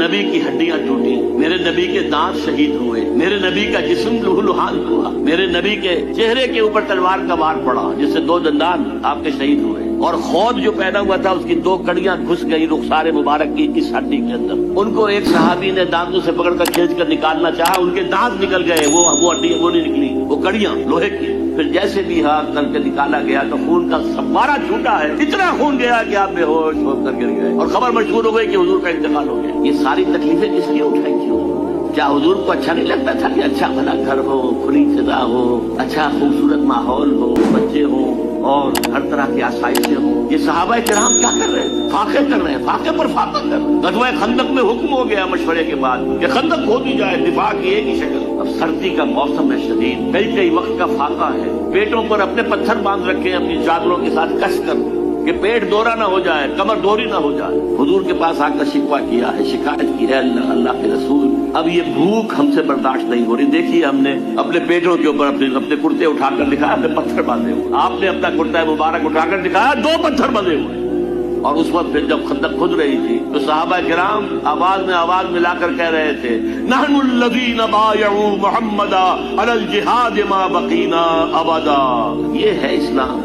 نبی کی ہڈیاں ٹوٹی، میرے نبی کے دانت شہید ہوئے، میرے نبی کا جسم لہولہان ہوا، میرے نبی کے چہرے کے اوپر تلوار کا وار پڑا جس سے 2 دندان آپ کے شہید ہوئے، اور خود جو پیدا ہوا تھا اس کی 2 کڑیاں گھس گئی رخسار مبارک کی اس ہڈی کے اندر۔ ان کو ایک صحابی نے دانتوں سے پکڑ کر کھینچ کر نکالنا چاہا، ان کے دانت نکل گئے، وہ ہڈی وہ نہیں نکلی، وہ کڑیاں لوہے کی۔ پھر جیسے بھی ہاتھ کر کے نکالا گیا تو خون کا سفارہ چھوٹا ہے، اتنا خون گیا کہ آپ بے ہوش ہو کر گر گئے، اور خبر مشہور ہو گئی کہ حضور کا انتقال ہو گیا۔ یہ ساری تکلیفیں کس لیے اٹھائی تھی؟ کیا حضور کو اچھا نہیں لگتا تھا کہ اچھا بھلا گھر ہو، کھلی فضا ہو، اچھا خوبصورت ماحول ہو، بچے ہوں اور ہر طرح کی آسائشیں ہوں؟ یہ صحابہ کرام کیا کر رہے ہیں؟ فاقے کر رہے ہیں، فاقے پر فاقہ کر رہے ہیں۔ غزوہ خندق میں حکم ہو گیا مشورے کے بعد کہ خندق کھودی جائے، دفاع کی ایک ہی شکل۔ اب سردی کا موسم ہے شدید، کئی وقت کا فاقہ ہے، پیٹوں پر اپنے پتھر باندھ رکھے اپنی چادروں کے ساتھ کس کر کہ پیٹ دورا نہ ہو جائے، کمر دوری نہ ہو جائے۔ حضور کے پاس آ کر شکوہ کیا ہے، شکایت کی ہے، اللہ کے رسول اب یہ بھوک ہم سے برداشت نہیں ہو رہی۔ دیکھیے ہم نے اپنے پیٹوں کے اوپر اپنے کرتے اٹھا کر دکھایا، اپنے پتھر باندھے ہوئے، آپ نے اپنا کرتا مبارک اٹھا کر دکھایا، 2 پتھر بندھے ہوئے۔ اور اس وقت پھر جب خندق کھد رہی تھی تو صحابہ کرام آواز میں آواز ملا کر کہہ رہے تھے، نحن الذین بایعوا محمدا علی الجہاد ما بقینا ابدا۔ یہ ہے اسلام،